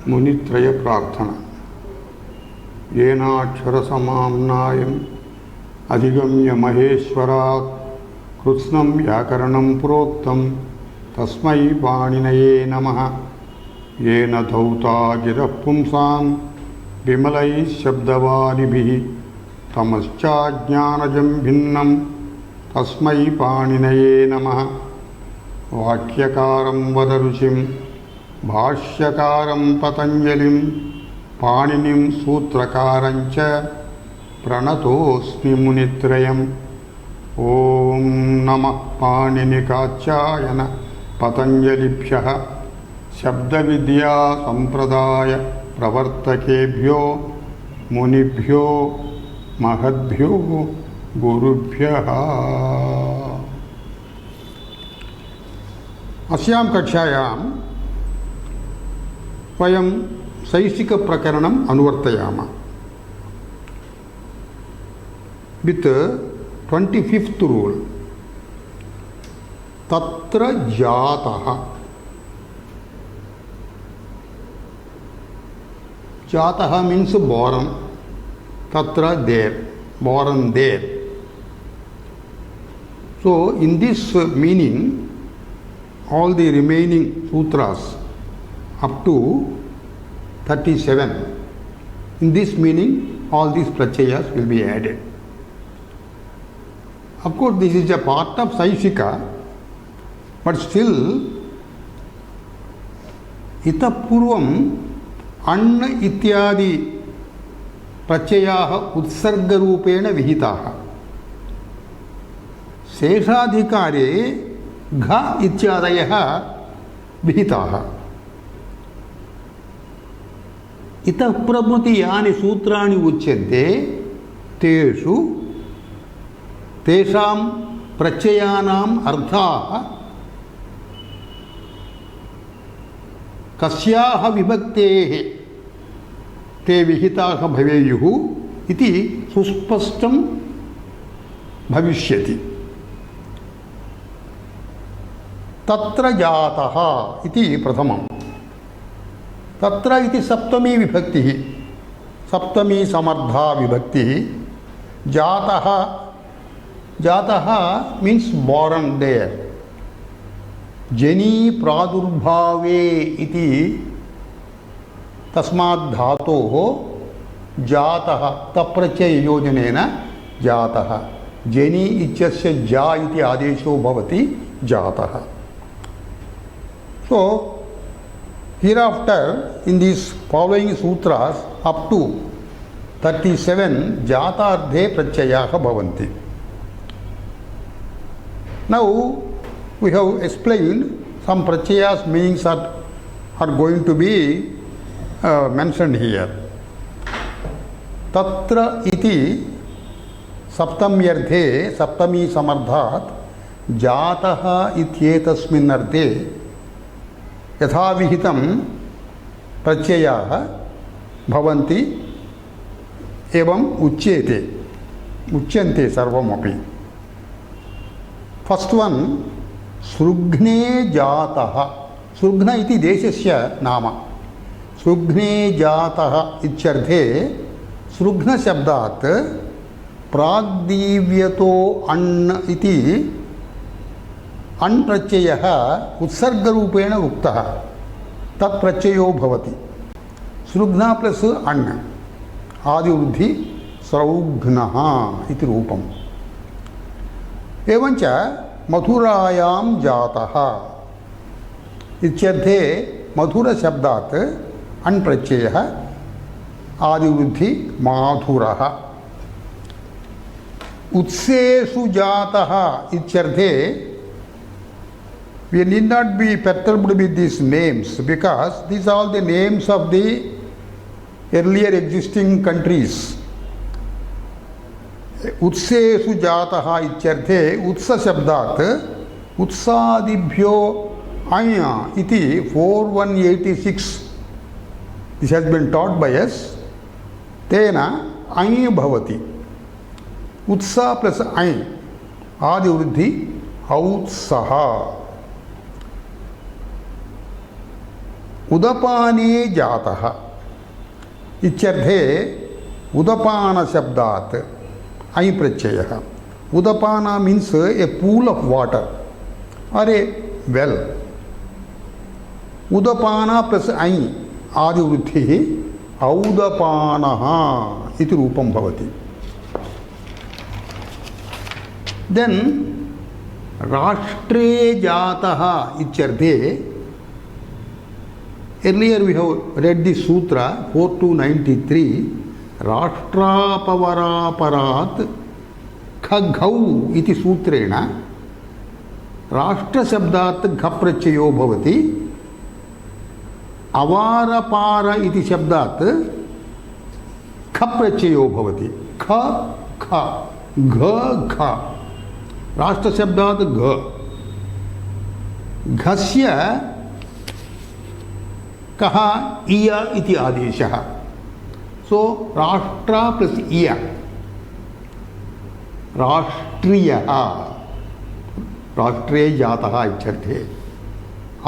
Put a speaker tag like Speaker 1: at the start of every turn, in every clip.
Speaker 1: मुनित्रय प्रार्थना। येनाक्षरसमाम्नायम् अधिगम्य महेश्वरात् कृत्स्नं व्याकरणं प्रोक्तं तस्मै पाणिनये नमः। येन धौता गिरः पुंसां विमलैः शब्दवारिभिः तमश्चाज्ञानजं भिन्नं तस्मै पाणिनये नमः। वाक्यकारं वद ऋषिं भाष्यकारं पतञ्जलिं पाणिनिं सूत्रकारं च प्रणतोऽस्मि मुनित्रयम्। ॐ नमः पाणिनिकाचायन पतञ्जलिभ्यः शब्दविद्या संप्रदाय प्रवर्तकेभ्यो मुनिभ्यो महद्भ्यो गुरुभ्यः। अस्यां कक्षायां वयं शैक्षिकप्रकरणम् अनुवर्तयामः। With 25th rule. तत्र जातः। जातः means born. Tatra there, born there. So in this meaning, all the remaining sutras up to 37, in this meaning all these pratyayas will be added. Of course, this is a part of Saishika, but still itah purvam anna ityadi pratyayah utsarga rupena vihitaah. शेषाधिकारे घ इत्यादयः विहिताः। इतः प्रभृति यानि सूत्राणि उच्यन्ते तेषु तेषां प्रत्ययानाम् अर्थाः कस्याः विभक्तेः ते विहिताः भवेयुः इति सुस्पष्टं भविष्यति। तत्र जातः इति प्रथमं। तत्र इति सप्तमी विभक्तिः, सप्तमी समर्था विभक्तिः। जातः, जातः मीन्स born there। जनी प्रादुर्भावे इति तस्मात् धातोः जातः तप्रत्यययोजनेन जातः। जनी इत्यस्य जा इति आदेशो भवति जातः। So hereafter in these following sutras up to 37 jatarthe pratyayah bhavanti. Now we have explained some pratyayas meanings are going to be mentioned here. Tatra iti saptamyarthe saptami samardhat jataha ityetasmin arthe यथाविहितं प्रत्ययाः भवन्ति एवं उच्यन्ते सर्वमपि। First one सृघ्ने जातः। सृघ्न इति देशस्य नाम। सृघ्ने जातः इत्यर्थे सृघ्न शब्दात् प्राग्दीव्यतो अण् इति अण् प्रत्ययः उत्सर्गरूपेण उक्तः तत्प्रत्ययो भवति। सृघ्न प्लस अण् आदिवृद्धि सौघ्नः इति रूपम्। एवञ्च मथुरायां जातः इत्यर्थे मधुरशब्दात् अण् प्रत्ययः आदिवृद्धि माधुरः। उत्सेषु जातः इत्यर्थे we need not be perturbed with these names because these are all the names of the earlier existing countries. उत्सेषु जातः इत्यर्थे उत्स शब्दात् उत्सादिभ्यो अञ् इति 4186 this has been taught by us. तेन अञ् भवति। उत्सा प्लस अञ् आदिवृद्धि औत्सः। उदपाने जातः इत्यर्थे उदपान शब्दात् ऐ प्रत्ययः. Udapana means a pool of water or a well. Udapana plus I adi vruddhihi audapanaha iti rupam bhavati. Then rashtre jataha ityarthe. Earlier we have read the sutra 4293. Rashtrapavaraparat खघौ इति सूत्रेण राष्ट्र शब्दात् घ प्रत्ययो भवति. अवारपार इति शब्दात् ख प्रत्ययो भवति. ख ख घ घ राष्ट्र शब्दात् घ. घस्य कः इय इति आदेशः. सो राष्ट्र प्लस इय राष्ट्रीयः राष्ट्रे जातः इत्यर्थे.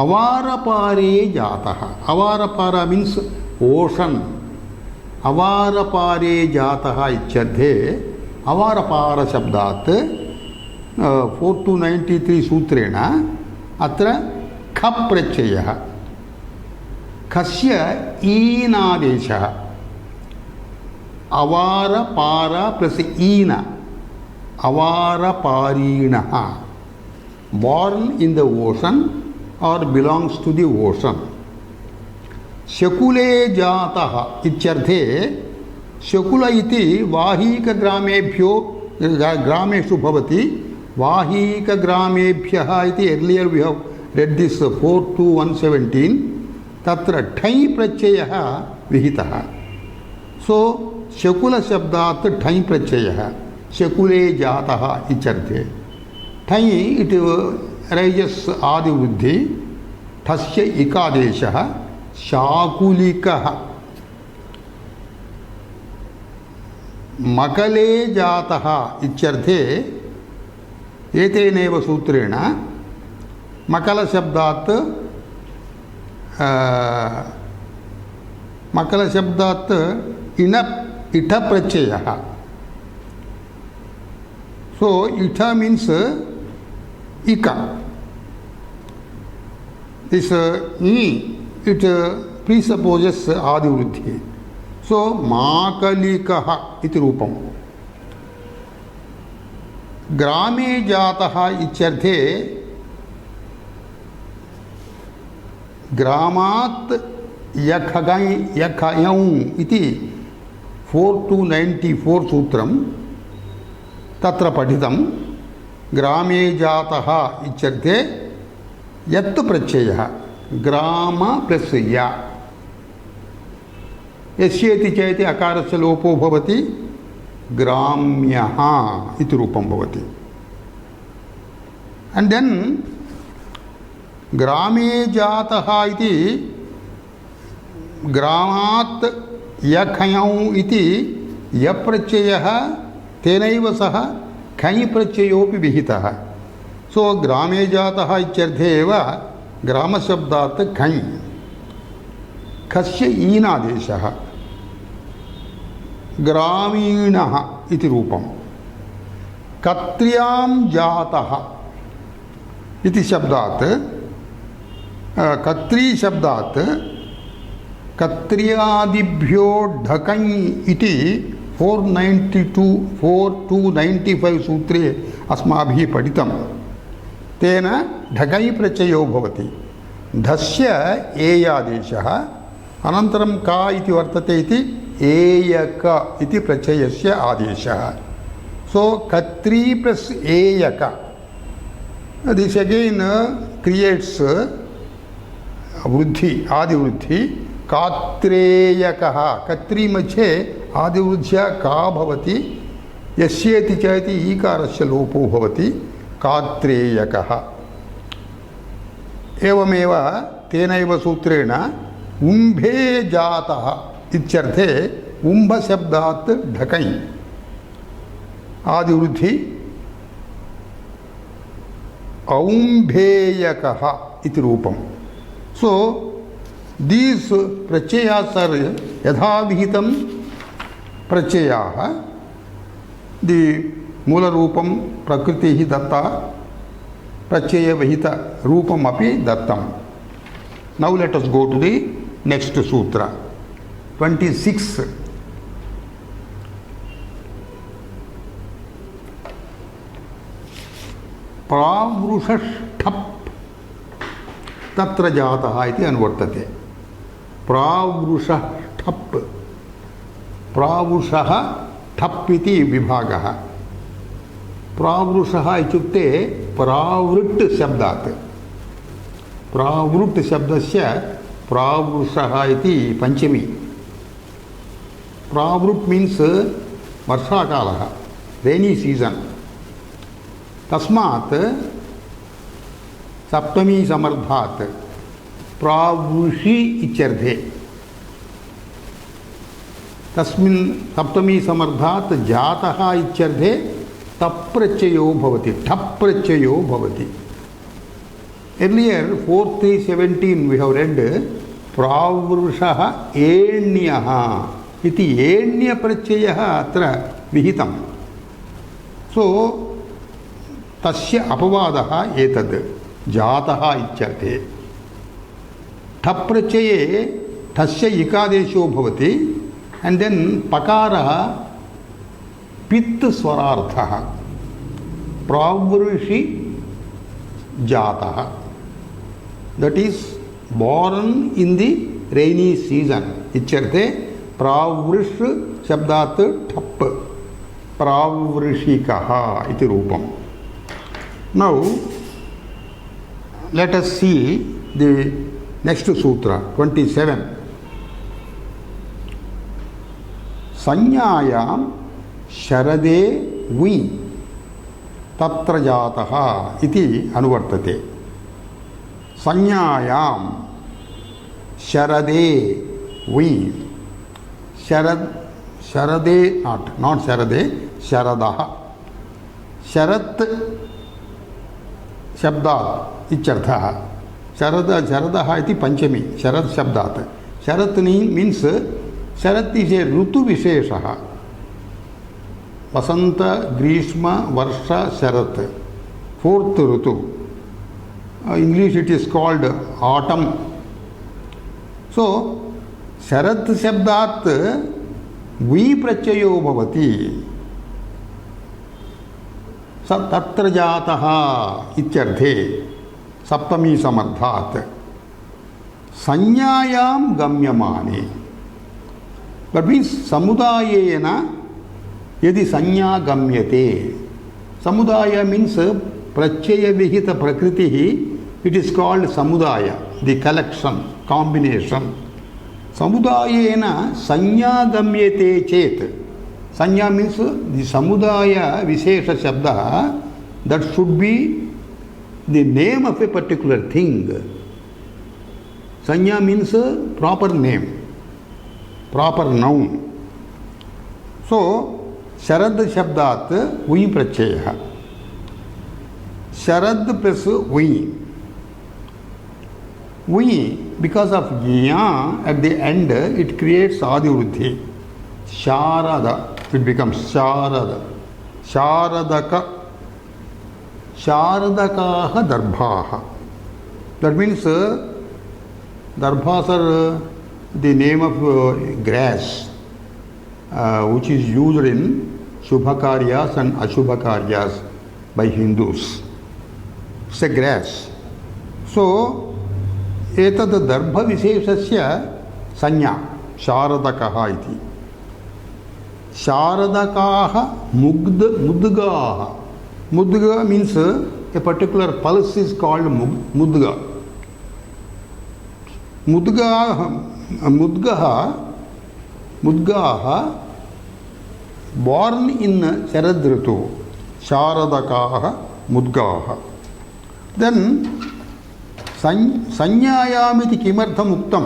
Speaker 1: अवारपारे जातः. अवारपारा मीन्स ओशन. अवारपारे जातः इत्यर्थे अवारपार शब्दात् 4293 सूत्रेण अत्र ख प्रत्ययः. खस्य ईनादेशः. अवारपार प्लस ईन Avaraparinaha, born in the ocean or belongs to the ocean. Shakule jataha ityarthe. Shakula iti vahika gramebhyo grameshu bhavati. Vahika gramebhyaha iti. Earlier we have read this 4-117. Tatra thai prachayaha vihitaha. So Shakula shabdat thai prachayaha. Shakule jataha ityarthe. Thai it arises adi vruddhi. Tasya ikadeshaha shakulikaha. Makale jataha ityarthe. Eteneva sutrena makala shabdat ita prachayaha. So ita means ika. This it presupposes adi vruddhi. So makalikaha iti rupam. Grame jataha ityarthe. Gramat yakhayam iti 4294 sutram. Tatra padhitam. Grame jataha ityarthe yat prachayaha. Grama plus ya. Yasyeti chayati akarasya lopo bhavati. Gramyaha iti rupam bhavati. And then grame jataha iti gramat yakhayam iti yaprachayaha tenaiva saha khai prachayopi vihitaha. So grame jataha ityarthe eva grama shabdat khai. Khasya inadeshaha. Graminaha iti rupam. Katriyam jataha iti shabdat. Katri shabdat katriyadibhyo dhakai iti 492-4-295 sutre asmabhi paditam. Tena dhakai prachayo bhavati. Dhasya eyadeshaha. Anantaram ka iti vartate iti eyaka iti prachayasya adeshaha. So katri plus eyaka. This again creates vruddhi, adi vruddhi. Katreyakaha. Katri mache adi vruddhya ka bhavati. Yasyeti chayati ikarasya lopo bhavati. Katreyakaha. Evameva tenaiva sutrena umbhe jataha ityarthe umbha shabdat dhakai. Adi vruddhi aumbheyakaha iti rupam. So These prachayas are yadhavihitam prachayaha. The mula rupam prakritihi datta prachaya vihita rupam api dattam. Now let us go to the next sutra. 26. Pravrushasthap tatra jataha iti anvartate. Pravrushathap. Pravrushah thap iti vibhagah. Pravrushaha ityukte pravrit shabdat. Pravrut shabdasya pravrushaha iti panchami. Pravrut means varshakalaha, rainy season. Tasmat saptami samardhat pravrushi ichyarthe. Tasmin saptami samardhat jataha ichyarthe taprachayo bhavati. Taprachayo bhavati. Earlier, 4.3.17 we have read pravrushaha enyaha iti enya prachayaha atra vihitam. So, tasya apavadaha etad jataha ichyarthe. Taprachaye tasya ikadesho bhavati and then pakaraha pit swararthaha. Pravrushi jataha. That is born in the rainy season. Ichyarthe pravrush shabdat thap pravrishikaha iti rupam. Now let us see the next sutra, 27. Sanyayam sharade vi tatra jataha iti anuvartate. Sanyayam sharade vi. Sharade, not sharade, sharadaha. Sharat shabdat ichyarthaha. Sharadaha iti panchami. Sharad shabdat. Sharat means Sharat is a Rutu Visheshaha. Vasanta, Grishma, Varsha, Sharat. Fourth Rutu. English it is called autumn. So, Sharat Shabdat Vi Prachayo Bhavati. Tatra Jataha Ichyarthe Saptami Samardhat Sanyayam Gamyamani. That means samudayena yadi sanya gamyate. Samudaya means prachaya vihita prakritihi. It is called samudaya, the collection, combination. Samudayena sanya gamyate chet. Sanya means the samudaya vishesha shabda that should be the name of a particular thing. Sanya means proper name. Proper noun. So, Sharad Shabdat Vi Prachayaha. Sharad plus Vi. Vi, because of Gya at the end, it creates Adivrudhi. Sharada. It becomes Sharada. Sharadaka. Sharadakaha Darbhaha. That means Darbhas are the name of grass which is used in Shubhakaryas and Ashubhakaryas by Hindus. It's a grass. So, etad darbha visheshasya sanya sharadakaha iti. Sharadakaha mudgaha. Mudga means a particular pulse is called mudga. Mudgaha born in Sharad Ritu. Sharadakaha Mudgaha. Then Sanyayamiti Kimartham Uktam.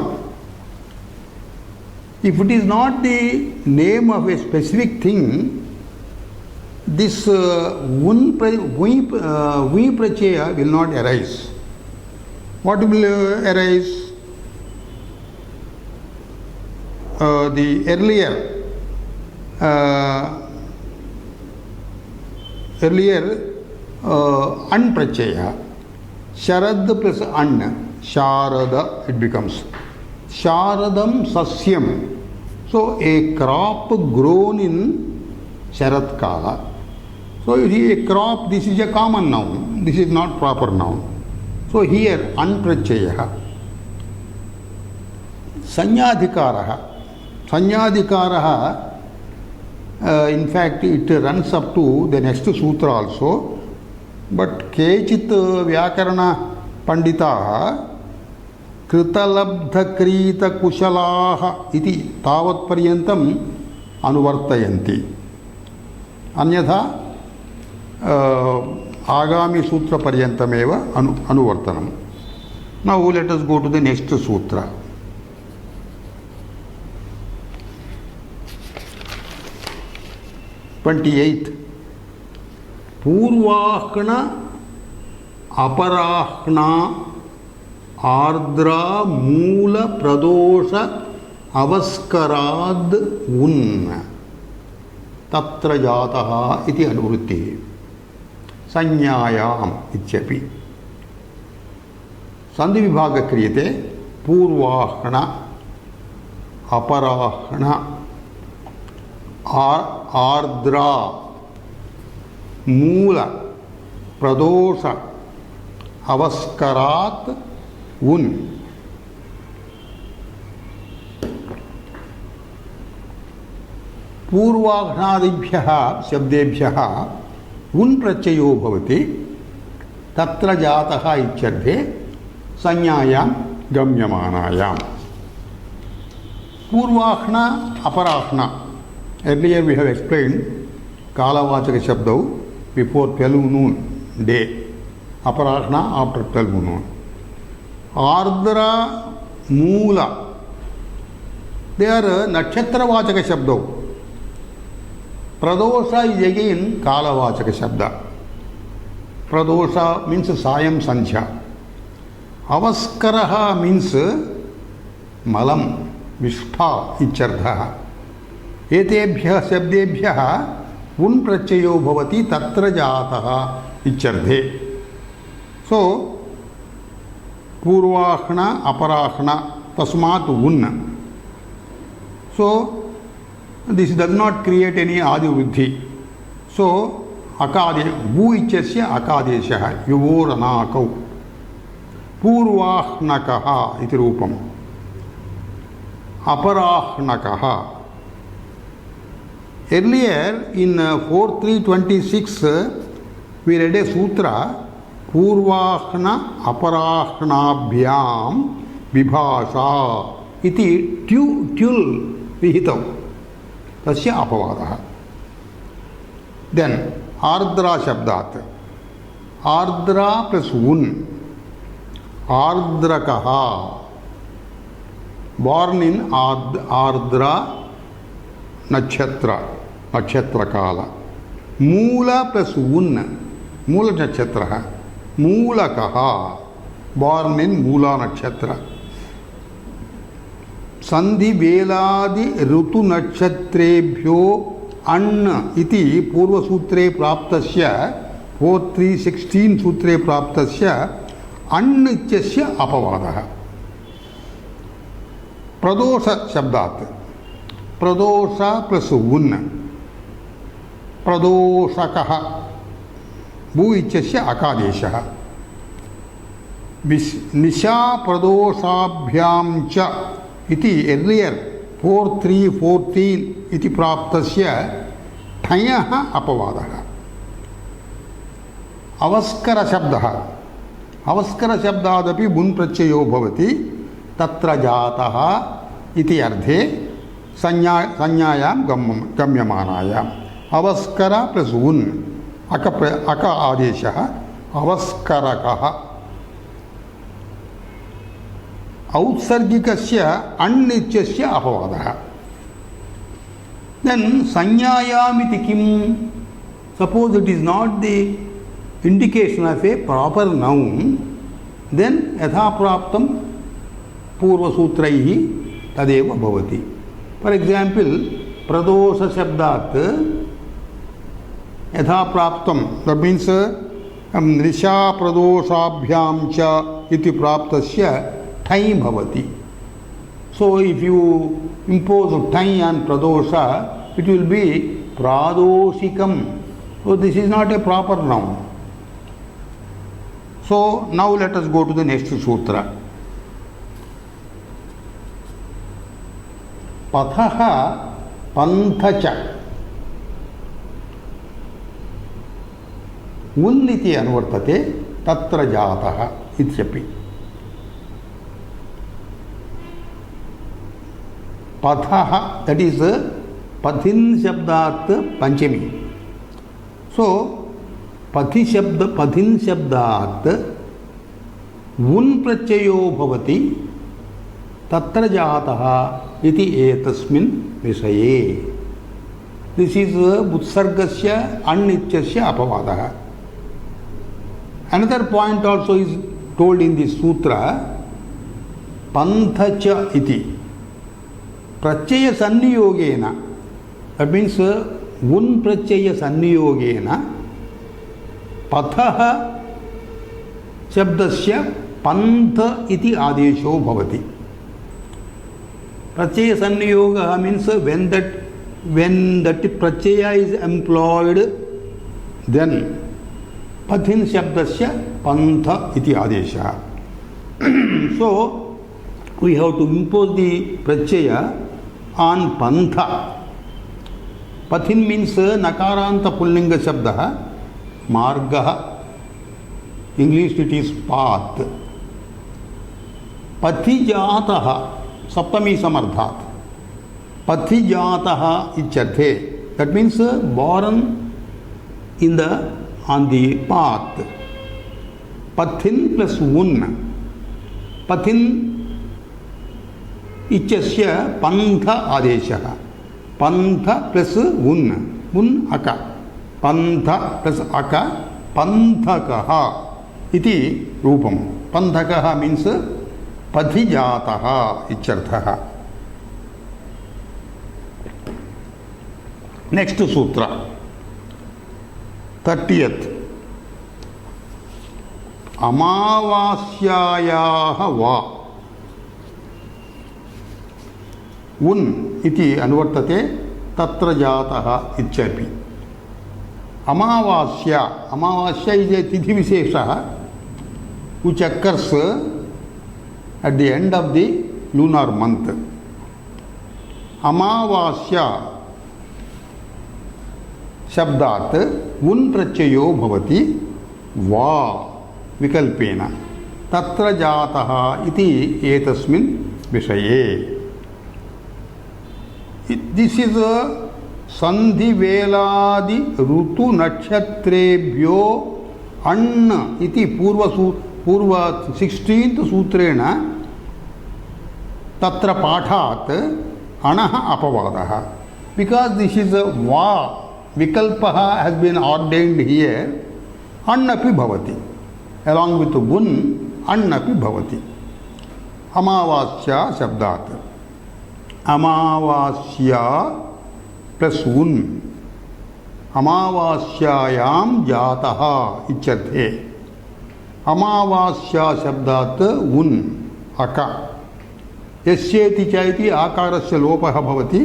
Speaker 1: If it is not the name of a specific thing, this Vi Prachaya will not arise. What will arise? the earlier an prachaya. Sharad plus an, Sharada it becomes. Sharadam sasyam. So a crop grown in Sharad Kala. So you see a crop, this is a common noun. This is not proper noun. So here an prachaya. Sanyadhikaraha. Sanyadhikaraha, in fact, it runs up to the next sutra also. But kechit vyakarana panditaha kritalabdha krita kushalaha iti tavat paryantam anuvartayanti. Anyatha agami sutra paryantameva anuvartanam. Now let us go to the next sutra. 28th. Purvahna aparahna ardra moola pradosha avaskarad un tatra jataha iti anuvritti sanyayam ityapi. Sandhi vibhaga kriyate purvahna aparahna ardra moola pradosha avaskarat un. पूर्वाघ्नादिभ्यः शब्देभ्यः उन प्रत्ययो भवति तत्र जातः इत्यर्थे संज्ञायां गम्यमानायां. पूर्वाह्न अपराह्न. Earlier we have explained kalavachaka shabdau before 12 noon day, aparahna after 12 noon. Ardra moola, they are nakshatravachaka shabdau. Pradosha is again kalavachaka shabda. Pradosha means sayam sanchya. Avaskaraha means malam, vishtha ichartha. एतेभ्यः शब्देभ्यः उन प्रत्ययो भवति तत्र जातः इत्यर्थे. सो पूर्वाह्न अपराह्न तस्मात् उन. So this does not create any आदिवृद्धि. सो अकादे भू इत्यस्य अकादेशः युवोरनाकौ पूर्वाह्नकः इति रूपम्. अपराह्नकः. Earlier in 4.3.26 we read a sutra Purvahna Aparahnaabhyam Vibhasha iti tul vihitam tasya apavadaha. Then Ardra Shabdat. Ardra plus un. Ardrakaha. Born in Ardra Nakshatra, Nakshatra Kala. Moola plus un, Moola Nakshatra. Moolakaha, born in Moola Nakshatra. Sandhi Veladi Rutu Nakshatrebhyo An iti Purva Sutre Praptasya 4.3.16 Sutre Praptasya An ityasya apavadaha. Pradosha Shabdat. Pradosha plus un. Pradoshakaha. Bhu ityasya akadeshaha. Nisha pradoshabhyam cha iti earlier 4.3.14 iti praptasya thayaha apavadaha. Avaskara shabdaha. Avaskara shabdadapi bun prachayo bhavati tatra jataha iti ardhe संज्ञायाम गम्यमानायाम. अवस्कर plus उन अक आदेशः अवस्करकः. औत्सर्गिकस्य अण् इत्यस्य अपवादः. Then संज्ञायाम इति किम? Suppose it is not the indication of a proper noun, then यथा प्राप्तं पूर्वसूत्रैः तदेव भवति. For example, pradosha shabdat yatha praptam, that means risha pradoshabhyam cha iti praptasya thai bhavati. So if you impose thai on pradosha, it will be pradoshikam. So this is not a proper noun. So now let us go to the next sutra. Pathaha panthacha unniti anvartate tatra jataha ityapi. Pathaha, that is pathin shabdat panchami. So pathin shabdat un prachayo bhavati tatra jataha iti etasmin visaye. This is butsargasya anityasya apavadaha. Another point also is told in this sutra, panthacha iti prachaya sanniyogena. That means un prachaya sanniyogena pathaha shabdasya pantha iti adesho bhavati. Prachaya sanniyoga means when that prachaya is employed, then pathin shabdasya pantha iti adesha. So we have to impose the prachaya on pantha. Pathin means nakaranta pullinga shabda, margaha. English it is path. Pathijataha saptami samardhat. Pathijataha ichyarthe. That means born on the path. Pathin plus un. Pathin ichyasya pantha adeshaha. Pantha plus un aka. Pantha plus aka panthakaha iti rupam. Panthakaha means pathijataha ichyarthaha. Next sutra, 30th. Amavasyayaha va un iti anvartate tatra jataha icchapi. Amavasya is a tithi vishesha which occurs at the end of the lunar month. Amavasya shabdat un prachayo bhavati va vikalpena tatra jataha iti etasmin visaye. This is a sandhi veladi rutu nakshatrebhyo anna iti purva 16th sutrena tatra pathat anaha apavadaha. Because this is a va vikalpaha has been ordained here, annapi bhavati. Along with un, annapi bhavati. Amavasya shabdat. Amavasya plus un. Amavasyayam jataha ichyarthe. Amavasya shabdat un aka. Yasyeti chaiti akarasya lopaha bhavati.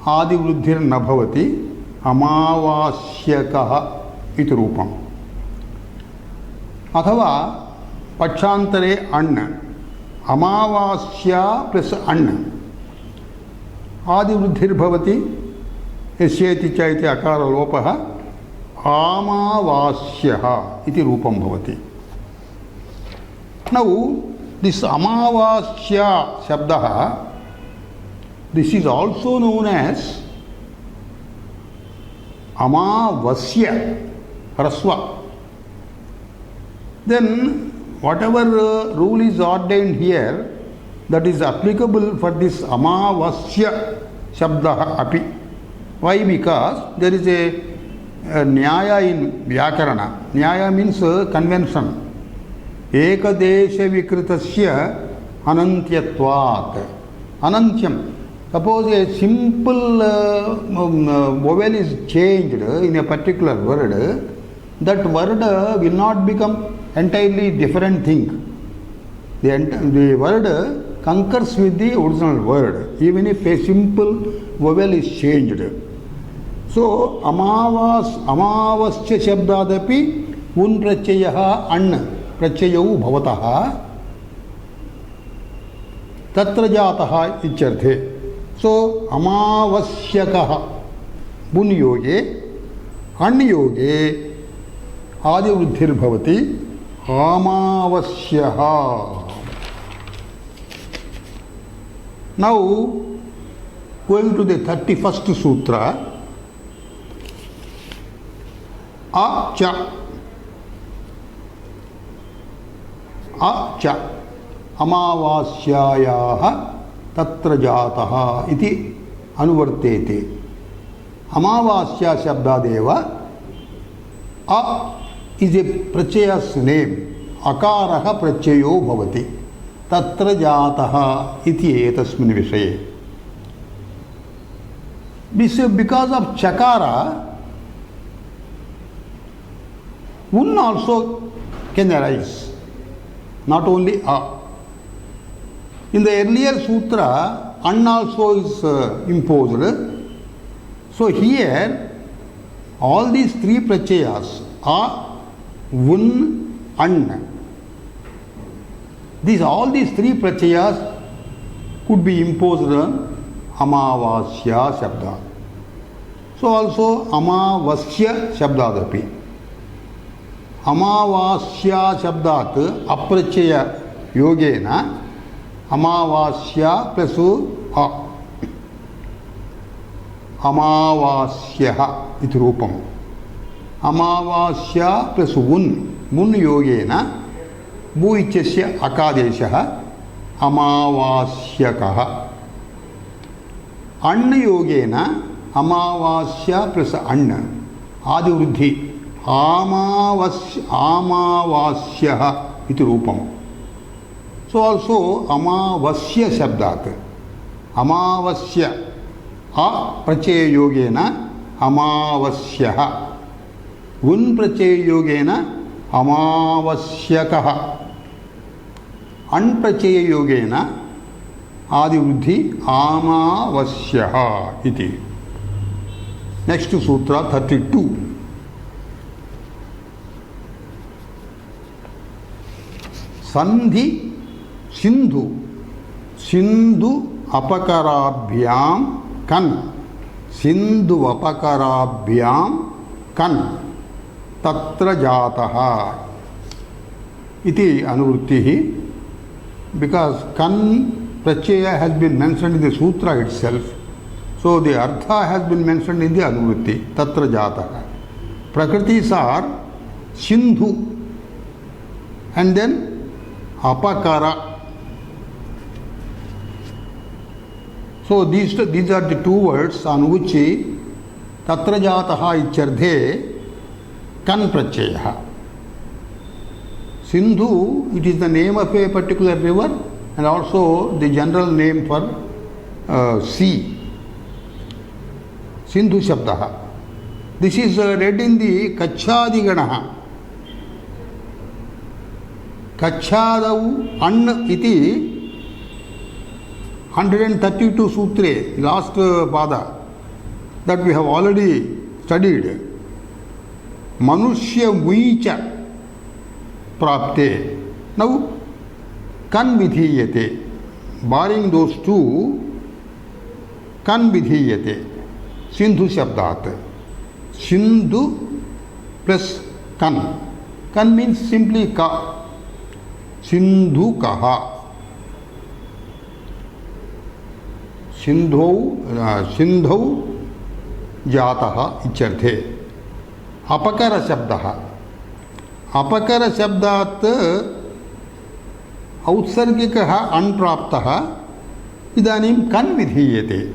Speaker 1: Adi vruddhir na bhavati. Amavasyakaha iti rupam. Athava pachantare anna. Amavasya plus anna. Adi vruddhir bhavati. Yasyeti chaiti akara lopaha. Amavasyaha iti rupam bhavati. Now, this Amavasya shabdaha, this is also known as Amavasya Rasva. Then whatever rule is ordained here, that is applicable for this Amavasya Shabda api. Why? Because there is a Nyaya in Vyakarana. Nyaya means convention. Ekadesha vikritasya anantyatvat. Anantyam. Suppose a simple vowel is changed in a particular word, that word will not become entirely different thing. The word concurs with the original word, even if a simple vowel is changed. So, amavasya shabdadapi un prachayaha an prachayau bhavataha tatra jataha ichyarthe. So, amavasyakaha bun yoge an yoge adi vruddhir bhavati amavasyaha. Now, going to the 31st sutra, acha amavasyayaha tatra jataha iti anuvartete. Amavasya shabdadeva a is a prachaya's name. Akaraha prachayo bhavati. Tatra jataha iti etasmin vishaye. Because of chakara, un also can arise, not only a. In the earlier sutra, an also is imposed. So here, all these three prachayas, a, un, an, all these three prachayas could be imposed on amavasya shabda. So also amavasya shabdadapi. Amavasya shabdat aprachaya yogena amavasya plus a. Amavasyaha iti rupam. Amavasya plus mun yogena buichasya akadeshaha amavasyakaha. An yogena amavasya plus an adi vruddhi amavasyaha iti rupam. So also amavasya shabdat amavasya a prachaya yogena amavasyaha un prachaya yogena amavasyakaha an prachaya yogena adi vruddhi amavasyaha iti. Next sutra 32. Sandhi Sindhu apakarabhyam kan. Sindhu apakarabhyam kan. Tatra jataha iti anuvrittihi. Because kan prachaya has been mentioned in the sutra itself. So the artha has been mentioned in the anuvritti. Tatra jataha. Prakritis are Sindhu and then apakara. So these are the two words on which tatra jataha ichyarthe kan prachayaha. Sindhu, it is the name of a particular river and also the general name for sea. Sindhu shabdaha. This is read in the Kachhadiganaha. Kachhadau an iti 132 sutre, last pada that we have already studied. Manushya vicha prapte. Now, kan vidhiyate. Barring those two, kan vidhiyate. Sindhu shabdat. Sindhu plus kan. Kan means simply ka. Sindhu kaha. Sindhau jataha ichyarthe. Apakara shabdaha. Apakara shabdat outsargikaha anpraptaha idanim kan vidhiyate.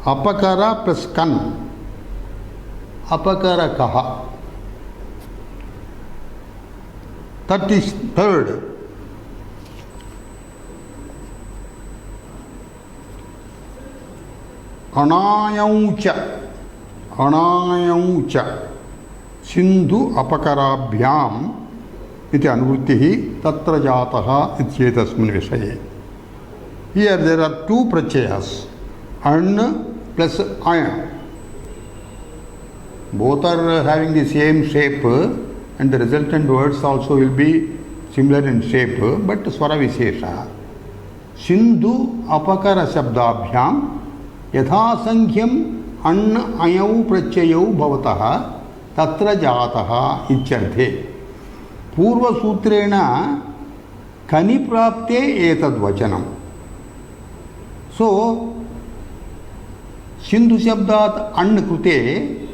Speaker 1: Apakara plus kan. Apakara kaha. 33rd. अनायौच अनायौच Sindhu अपकराभ्याम इति अनुवृत्तिः तत्र जातः इत्येतस्मिन् विषये. Here there are two prachayas, an plus ay. Both are having the same shape and the resultant words also will be similar in shape, but swara vishesha. Sindhu apakara shabdabhyam yathasankhyam an ayau prachayau bhavatah tatra jataha ityarthe. Purva sutrena kani prapte etad vachanam. So, Sindhu Shabdat An Krute,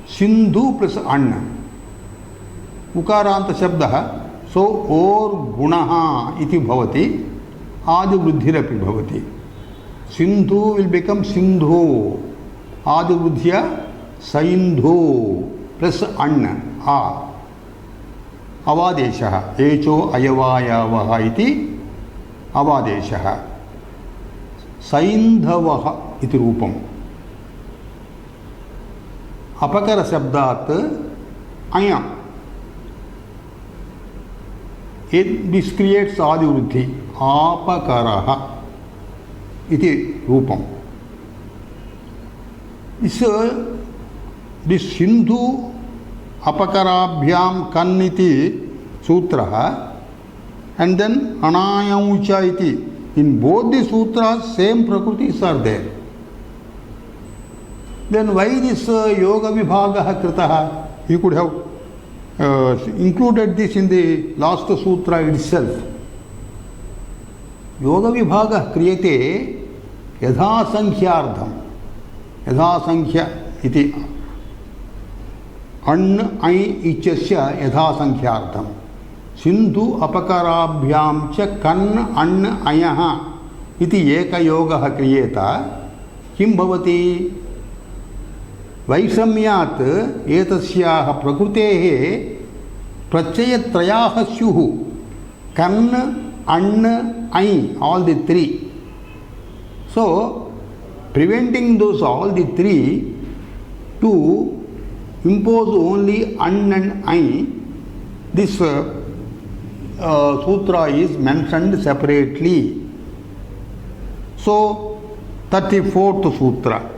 Speaker 1: Sindhu plus An, Ukaranta Shabdaha, so Or Gunaha iti bhavati, Adi Vruddhirapi bhavati. Sindhu will become Sindhu, Adi Vruddhya Saindhu plus An, A. Avadeshaha, Echo Ayavayavaha iti Avadeshaha. Saindhavaha iti rupam. Apakara shabdat ayam. This creates adi vruddhi. Apakaraha iti rupam. This Sindhu apakarabhyam kan iti sutra. And then anayaucha iti. In both the sutras, same prakritis are there. Then why this yoga vibhagaha kritaha? You could have included this in the last sutra itself. Yoga vibhaga kriyate yadha sankhyardham. Yadha sankhya iti. An ai ichasya yadha sankhyaardham. Sindhu apakarabhyam cha kan an ayaha iti eka yogaha kriyeta kim bhavati vaisamyat etasyaha prakrutehe prachyatrayaha syuhu kan an ai, all the three. So preventing those all the three to impose only an and I, this sutra is mentioned separately. So 34th sutra.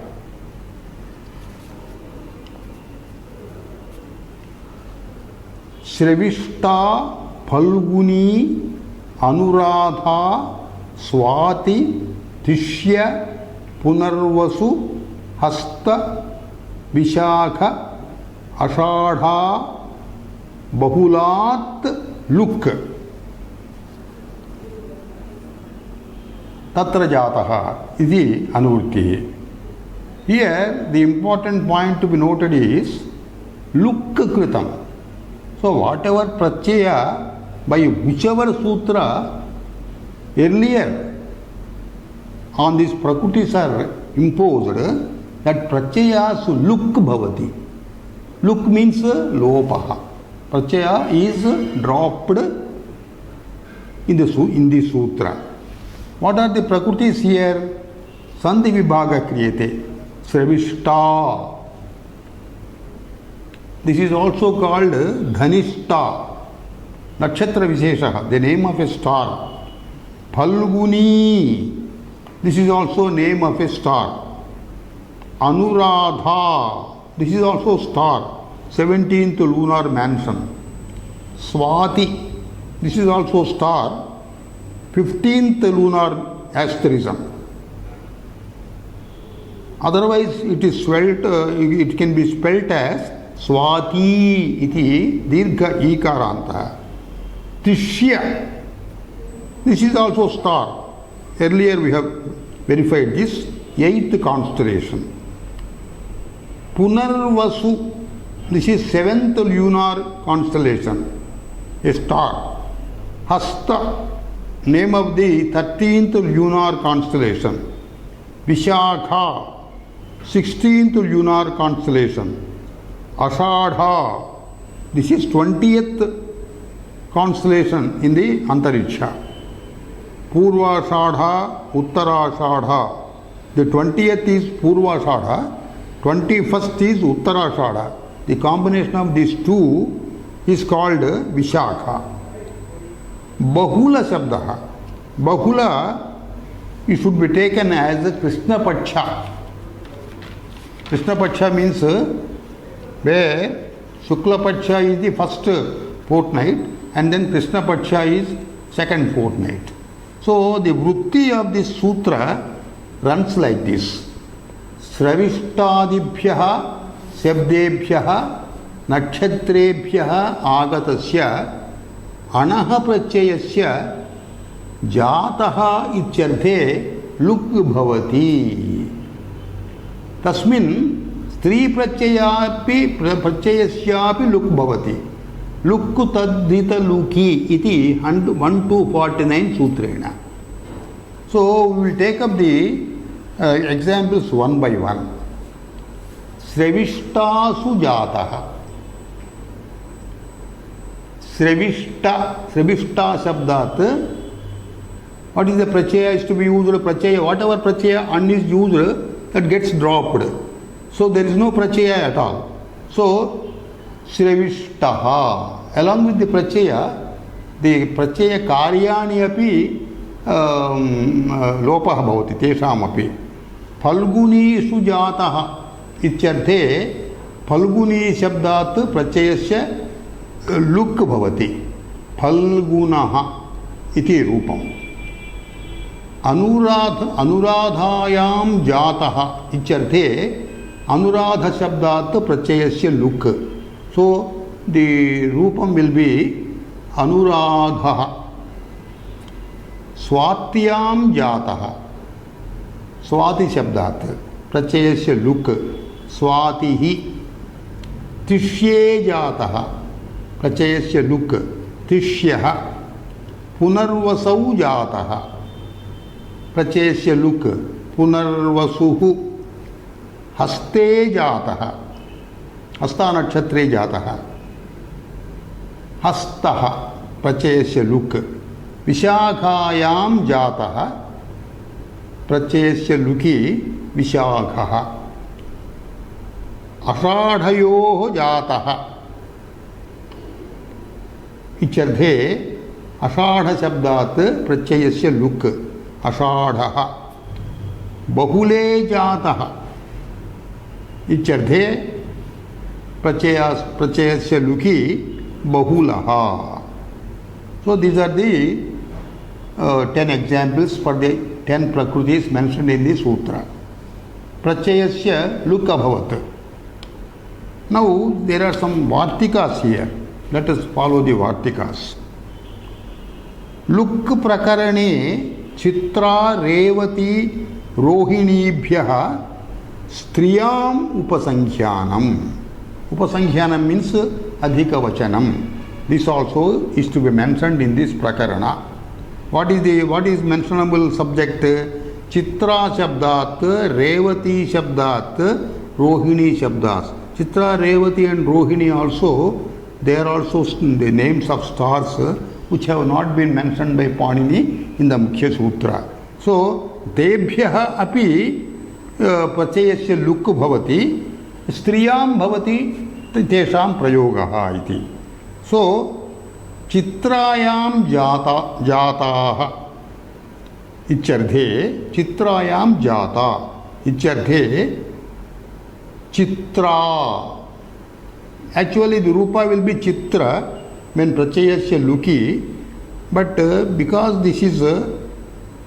Speaker 1: Shrevishta Phalguni Anuradha Swati Tishya Punarvasu Hasta Vishakha Ashadha Bahulat Luk Tatra Jataha iti anurti. Here the important point to be noted is Luk Kritam. So whatever prachaya by whichever sutra earlier on these prakritis are imposed, that prachayas luk bhavati. Luk means lopaha. Prachaya is dropped in the sutra. What are the prakritis here? Sandhi vibhaga kriyate. Sravishta. This is also called Dhanishta. Nakshatra Visheshaha, the name of a star. Phalguni. This is also name of a star. Anuradha. This is also star. 17th lunar mansion. Swati. This is also star. 15th lunar asterism. Otherwise it is spelt, it can be spelt as Swati iti dirgha ikaranta. Tishya. This is also star. Earlier we have verified this. 8th constellation. Punarvasu. This is 7th lunar constellation. A star. Hasta. Name of the 13th lunar constellation. Vishakha. 16th lunar constellation. Ashadha. This is 20th constellation in the Antariksha. Purvashadha, Uttarashadha. The 20th is Purvashadha, 21st is Uttarashadha. The combination of these two is called Vishakha. Bahula Shabdaha. Bahula, it should be taken as Krishna Paksha. Krishna Paksha means where Shukla Paksha is the first fortnight and then Krishna Paksha is second fortnight. So the Vritti of this sutra runs like this. Sravishtadibhyaha Shabdebhyaha Nakshatrebhyaha Agatasya Anaha Prachayasya Jataha Ityarthe Luk Bhavati. Tasmin Stri Prachayasyapi Luk Bhavati. Luk Tadhita Luki iti 1-49 Sutrena. So we will take up the examples one by one. Sravishtasu Jataha. Sravishta Shabdat. What is the prachaya is to be used? Prachaya, whatever prachaya an is used, that gets dropped. So there is no prachaya at all. So Sravishtaha. Along with the prachaya karyani api lopaha bhavati tesham api. Falguni sujataha ityarthe Falguni shabdat prachayasya luk bhavati. Falgunaha iti rupam. Anuradhayam jataha ityarthe Anuradha shabdat prachayasya luk. So the rupam will be Anuradha. Swatyam jataha. Swati shabdat prachayasya luk. Swatihi. Tishye jataha prachayasya luk. Tishyaha. Punarvasau jataha prachayasya luk. Punarvasuhu. Haste jataha. Hasta nakshatre jataha. Hastaha prachayasya luk. Vishakhayam jataha prachayasya luki Vishakhaha. Ashadhayoho jataha ityarthe Ashadha shabdat prachayasya luk. Ashadhaha. Bahule jataha ityarthe prachayasya luki bahulaha. So these are the 10 examples for the 10 prakrutis mentioned in the sutra. Prachayasya luka bhavat. Now there are some vartikas here. Let us follow the vartikas. Luk prakarane chitra revati rohinibhyaha striyam upasankhyanam. Upasankhyanam means adhika vachanam. This also is to be mentioned in this prakarana. What is mentionable subject? Chitra shabdat, revati shabdat, rohini shabdas. Chitra, revati and rohini also, they are also the names of stars which have not been mentioned by Panini in the Mukhya Sutra. So, debhyaha api prachayasya luk bhavati, striyam bhavati tesham prayogaha iti. So, chitrayam jataha ityarthe, chitrayam jata ityarthe chitra. Actually the rupa will be chitra when prachayasya luki, but because this is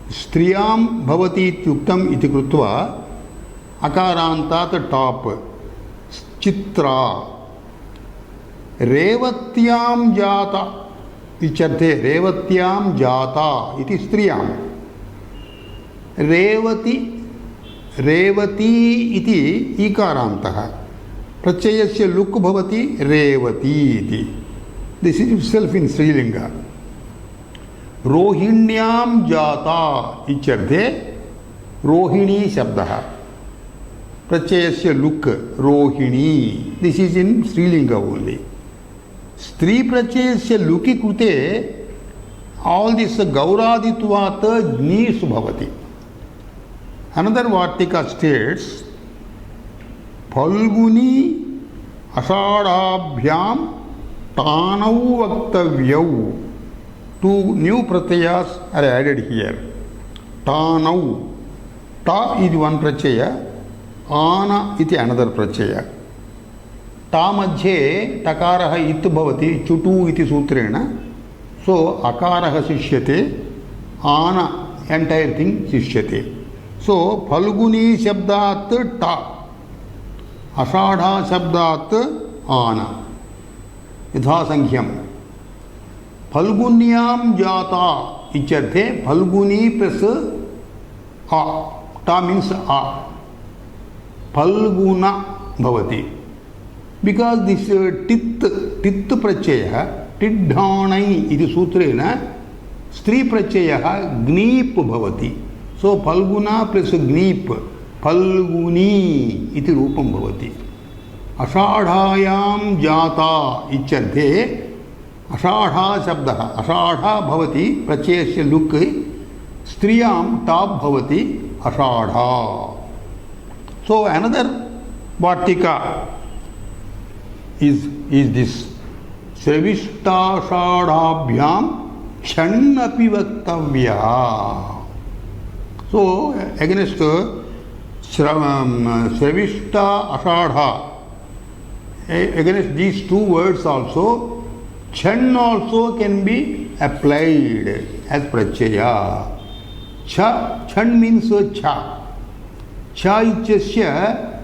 Speaker 1: striyam bhavati ityuktam iti krutva akarantat top chitra. Revatyam jata ityarthe revatyam jata iti striyam. Revati iti ikarantaha. Prachayasya luk bhavati revati iti. This is itself in Srilinga. Rohinyam jata ityarthe rohini shabdaha. Prachayasya luk rohini. This is in Srilinga only. Stri prachayasya luki krute all this Gauraditvat Gnis Bhavati. Another Vartika states Phalguni Asadabhyam Tanau Vaktavyau. Two new pratyayas are added here. Tanau. Ta is one pratyaya. Ana iti another pratyaya. Ta madhye takaraha it bhavati chutu iti sutrena. So akaraha sishyate. Ana entire thing sishyate. So Phalguni shabdat ta. Asadha shabdat ana. Yatha sankhya. Phalgunyam jata ichyarthe Phalguni plus a. Ta means a. Phalguna bhavati. Because this tit prachaya, tiddhanai iti sutrena, stri prachaya gneep bhavati. So Phalguna plus gneep, Phalguni iti rupam bhavati. Asadhayam jata ichyarthe Asadha shabdaha. Asadha bhavati prachayasya luk striyam tab bhavati asadha. So another Vartika is this Sravishta Sadabhyam Channapi Vaktavya. So against Sravishta Asadha, against these two words also, Chan also can be applied as prachaya. Cha, Chan means cha. Cha ichasya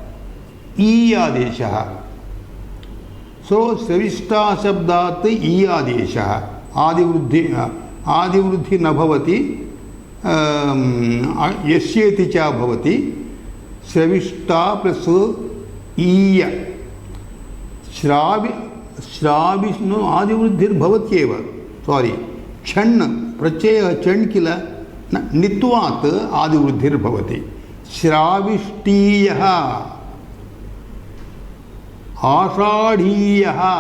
Speaker 1: I adesha. So Sravishta shabdat I adesha. Adivruddhi na bhavati. Yasyeti cha bhavati. Sravishta plus iya. Shravishnu adivruddhir bhavatyeva. Sorry. Chan. Prachaya chan kila. Nitvat adivruddhir bhavati. Shravishtiyaha. Asadhiyaha.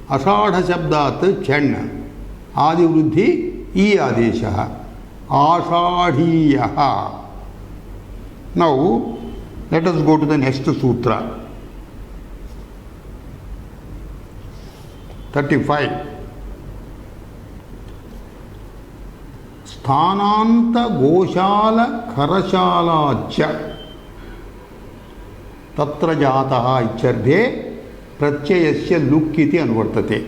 Speaker 1: Asadha shabdat chan. Adivruddhi I adesha. Asadhiyaha. Now, let us go to the next sutra. 35. Sthananta Goshala Kharashala cha Tatra Jataha Ichyarthe Pratyayasya Lukkiti Anvartate.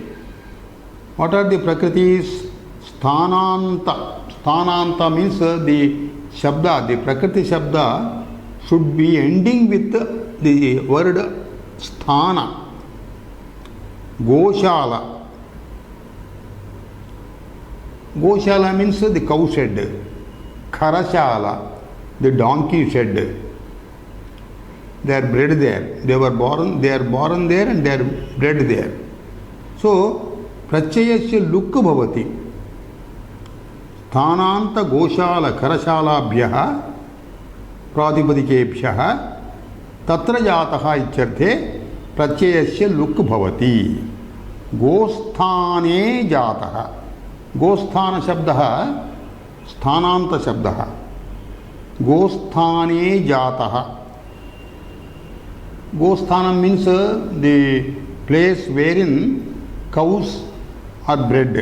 Speaker 1: What are the Prakritis? Sthananta. Sthananta means the Shabda, the Prakriti Shabda should be ending with the word Sthana. Goshala. Goshala means the cow shed. Kharashala, the donkey shed. They are bred there. They are born there and they are bred there. So, Prachayasya luk bhavati. Sthananta Goshala Kharashalabhyaha Pratipadikebhyaha Tatra Jataha Ichyarthe Prachayasya luk bhavati. Gosthane Jataha. Gosthana Shabdaha Sthananta Shabdaha. Gosthane Jataha. Gosthana means the place wherein cows are bred.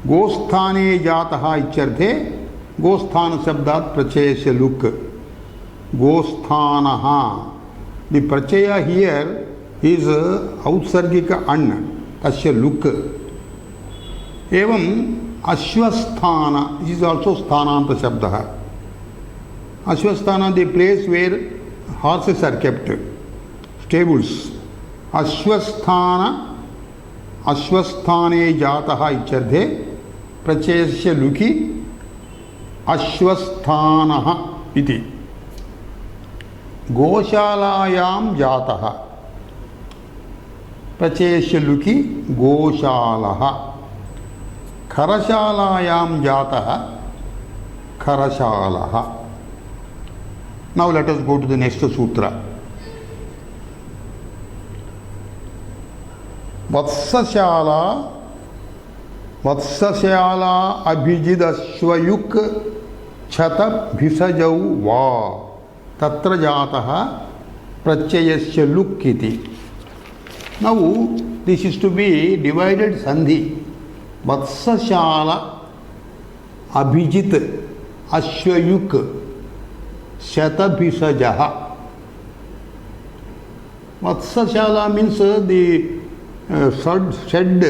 Speaker 1: Gosthane Jataha Ichyarthe Gosthana Shabdat Prachayasya luk. Gosthanaha. The Prachaya here is Autsargika an. Tasya luk. Evam Ashwasthana is also Sthananta Shabdaha. Ashwasthana, the place where horses are kept. Stables. Ashwasthana. Ashwasthane Jataha Ichyarthe Prachayasya luki Ashwasthanaha iti. Goshalayam Jataha Prachayasya luki Goshalaha. Kharashalayam Jataha Kharashalaha. Now let us go to the next sutra. Vatsashala वत्सशाला अभिजिदश्वयुक् क्षतभिषजौ वा तत्र जातः प्रत्ययस्य लुक् इति. Now this is to be divided sandhi. Vatsashala Abhijit Ashwayuk Shatabhisajaha. Vatsashala means the shed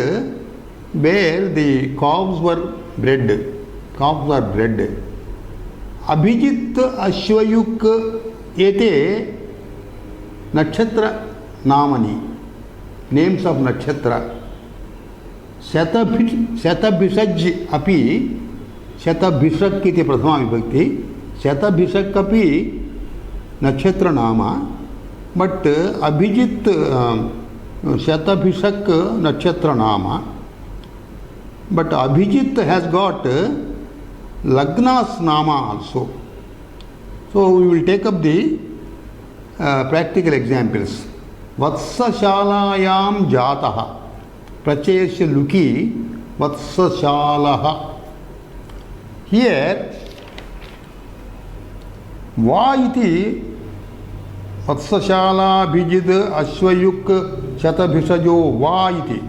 Speaker 1: where the calves were bred. Calves are bred. Abhijit Ashwayuk ete nakshatra namani. Names of nakshatra. Shatabhisaj api Shatabhisak iti prathama vibhakti. Shatabhisak api nakshatra nama. But Abhijit Shatabhisak nakshatra nama. But Abhijit has got Lagnas nama also. So we will take up the practical examples. Vatsashalayam jataha prachayasya luki vatsashalaha. Here va iti vatsashala bhijid ashwayuk shatabhisajo va iti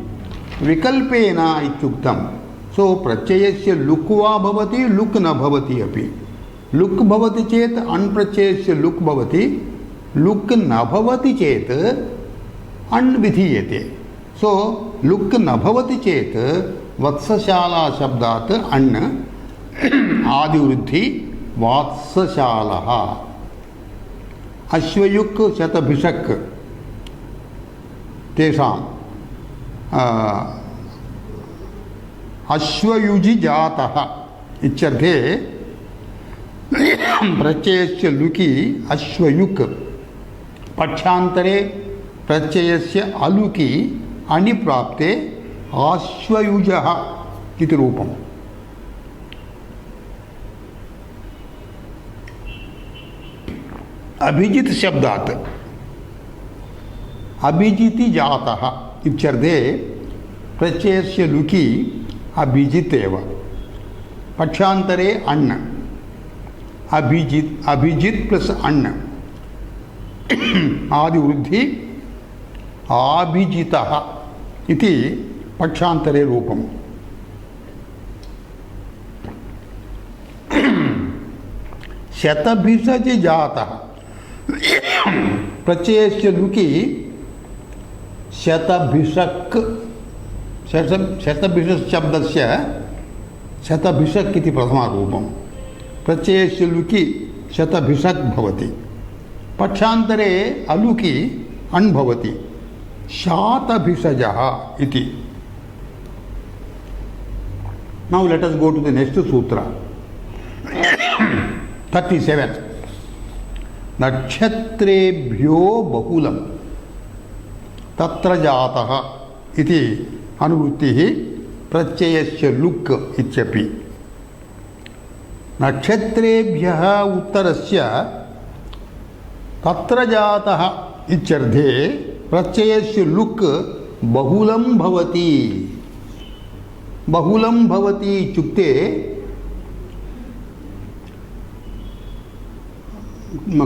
Speaker 1: vikalpena ityuktam. So prachayasya lukva bhavati luk na bhavati api. Luk bhavati chet anprachayasya luk bhavati. Luk na bhavati chet anvidhiyate. So luk na bhavati chet vatsashala shabdat an adi vruddhi vatsashalaha. Ashwayuk shatabhisak tesam Ashwayuji jataha ichyarthe प्रत्ययस्य लुकी अश्वयुक् पक्षांतरे प्रत्ययस्य अलुकी अनिप्राप्ते आश्वयुजः इति रूपम्. अभिजित शब्दात् अभिजिति जातः इत्यर्थे प्रत्ययस्य लुकी अभिजित एव. पक्षांतरे अन्न अभिजित अभिजित प्लस अन्न आदि वृद्धि आभिजितः इति पक्षांतरे रूपम्. शतभिषज जातः प्रत्ययस्य लुकी शतभिषक् शतभिषक् शब्दस्य शतभिषक् इति प्रथमा रूपम्. प्रत्ययस्य लुकी शतभिषक् भवति. पक्षांतरे अलुकी अण् भवति. शातभिषजः इति. Now let us go to the next sutra. 37. नक्षत्रेभ्यो बहुलं तत्र जातः इति अनुवृत्तिः प्रत्ययस्य लुक् इत्यपि. नक्षत्रेभ्यः उत्तरस्य तत्र जातः इत्यर्थे प्रत्ययस्य लुक् बहुलं भवति. बहुलं भवति इत्युक्ते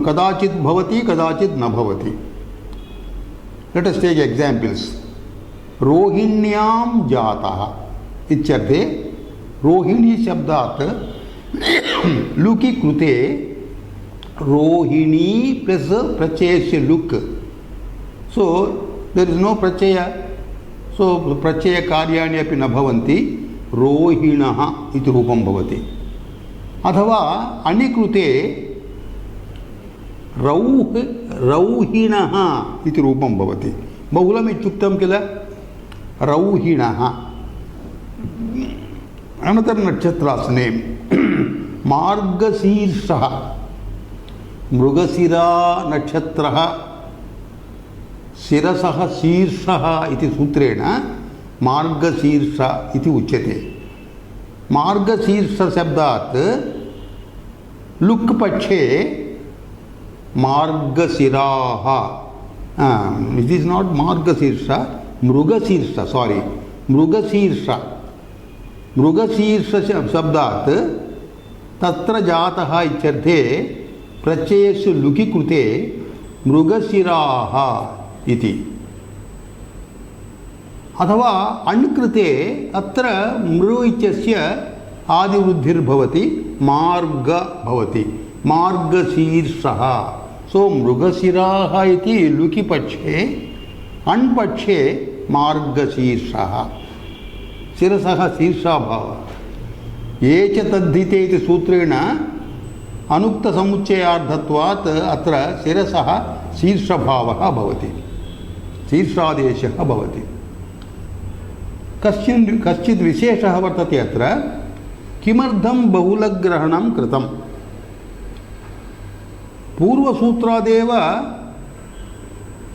Speaker 1: कदाचित् भवति कदाचित् न भवति. Let us take examples. रोहिण्यां जातः इत्यर्थे रोहिणी शब्दात् लुकि कृते रोहिणी प्लस प्रत्ययस्य लुक्. सो देयर इज नो प्रत्यय. सो प्रत्यय कार्याणि अपि न भवन्ति. रोहिणः इति रूपं भवति. अथवा अणि कृते रौहिणः इति रूपं भवति. बहुलम् इत्युक्तं किल. रौहिणः. अनन्तरं नक्षत्रास् नेम्. मार्गशीर्षः मृगशिरा नक्षत्रः शिरसः शीर्षः इति सूत्रेण मार्गशीर्ष इति उच्यते. मार्गशीर्ष शब्दात् लुक् पक्षे मार्गशिराः. इट इज नॉट मार्गशीर्ष मृगशीर्ष. सॉरी मृगशीर्ष. मृगशीर्ष शब्दात् तत्र जातः इत्यर्थे प्रत्ययस्य लुकि कृते मृगशिराः इति, अथवा अण् कृते अत्र मृ इत्यस्य आदिवृद्धिर्भवति, मार्ग भवति, मार्गशीर्षः। सो मृगशिराः इति लुकि पक्षे, अण् पक्षे मार्गशीर्षः, शिरसः शीर्षाभावः। ये च तद्धिते इति सूत्रेण अनुक्तसमुच्चयार्थत्वात् अत्र शिरसः शीर्षभावः भवति, शीर्षादेशः भवति। कश्चित् विशेषः वर्तते अत्र, किमर्थं बहुलग्रहणं कृतं? पूर्वसूत्रादेव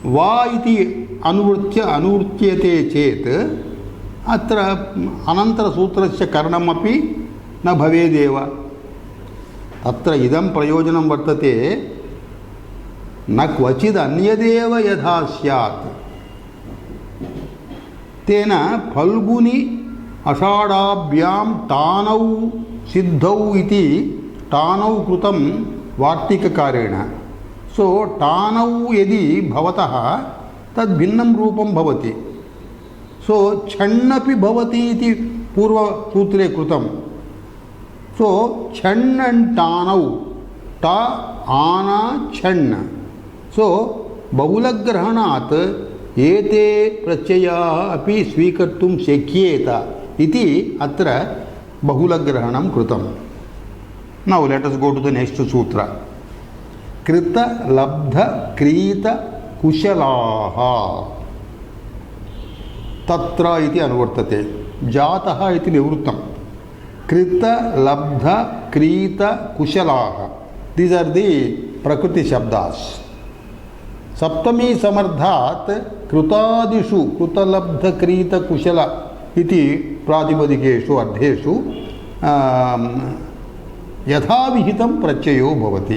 Speaker 1: वा इति अनुवृत्यते चेत् अत्र अनन्तरसूत्रस्य करणमपि न भवेदेव। तत्र इदं प्रयोजनं वर्तते, न क्वचिद् अन्यदेव यथा स्यात्। तेन फल्गुनि अषाढाभ्यां टानौ सिद्धौ इति टानौ कृतं वार्तिककारेण। सो टानौ यदि भवतः तद् भिन्नं रूपं भवति। सो छन्नपि भवति इति पूर्वसूत्रे कृतं। सो छण् अण्ड् टानौ, टा आना छण्। सो बहुलग्रहणात् एते प्रत्ययाः अपि स्वीकर्तुं शक्येत इति अत्र बहुलग्रहणं कृतं। नौ लेट अस् गो टु द नेक्स्ट सूत्र। कृत लब्ध क्रीत कुशलाः तत्र इति अनुवर्तते, जातः इति निवृत्तं। कृत लब्ध क्रीत कुशलाः, दीस् आर् दि प्रकृति शब्दास्। सप्तमी समर्थात् कृतादिषु कृतलब्ध क्रीत कुशल इति प्रातिपदिकेषु अर्थेषु यथाविहितं प्रत्ययो भवति।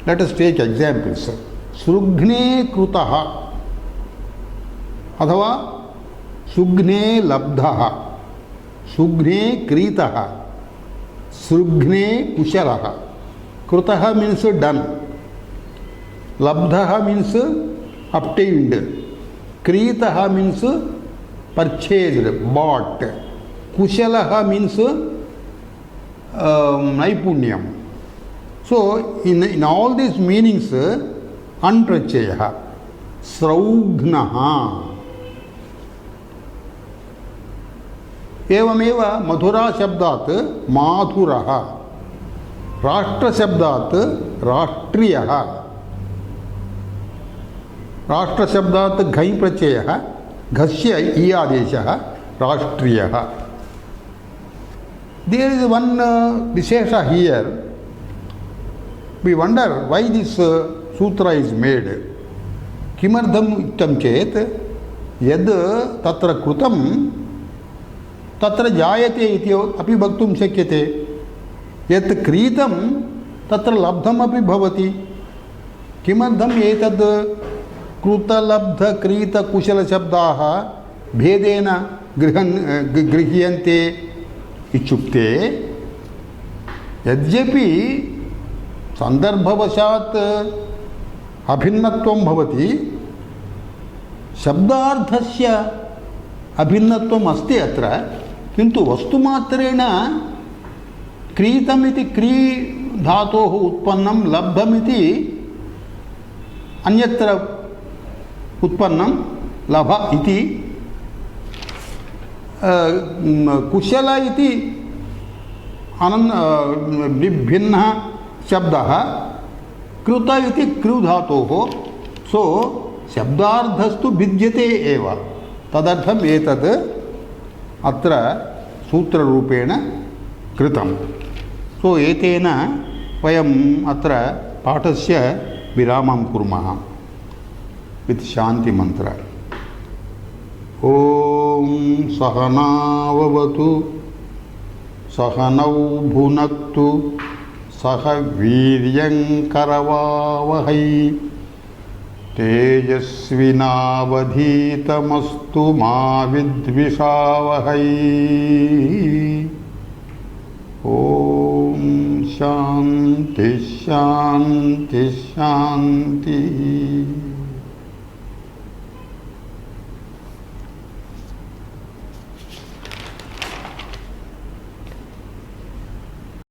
Speaker 1: लेट अस् टेक एग्जाम्पल्स्। सृघ्ने कृतः अथवा सुघ्ने लब्धः, सुघ्ने क्रीतः, सृघ्ने कुशलः। कृतः मीन्स् डन्, लब्धः मीन्स् obtained, क्रीतः मीन्स् purchased, bought, कुशलः मीन्स् नैपुण्यम. So in all these meanings anprachayah sraughnaha. एवमेव मधुरा शब्दात् माधुरः, राष्ट्र शब्दात् राष्ट्रियः, राष्ट्र शब्दात् घञ् प्रत्ययः, घस्य ई आदेशः राष्ट्रियः. There is one vishesha here. We wonder why this sutra is made. किमर्थम् इत्थं चेत् यद् तत्र कृतं तत्र जायते इति अपि वक्तुं शक्यते, यत् क्रीतं तत्र लब्धमपि भवति. किमर्थम् एतद् कृतलब्धक्रीतकुशलशब्दाः भेदेन गृह्यन्ते इत्युक्ते, यद्यपि सन्दर्भवशात् अभिन्नत्वं भवति, शब्दार्थस्य अभिन्नत्वम् अस्ति अत्र, किन्तु वस्तुमात्रेण क्रीतमिति क्री धातोः उत्पन्नं, लब्धमिति अन्यत्र उत्पन्नं लभ इति, कुशल इति भिन्नः शब्दः, कृत इति कृ धातोः. सो शब्दार्थस्तु भिद्यते एव, तदर्थम् एतत् अत्र सूत्ररूपेण कृतं. सो एतेन वयम् अत्र पाठस्य विरामं कुर्मः वित् शान्तिमन्त्र. ॐ सहनाववतु सहनौ भुनक्तु सह वीर्यं करवावहै तेजस्विनावधीतमस्तु मा विद्विषावहै। ओम शांति शांति शांति।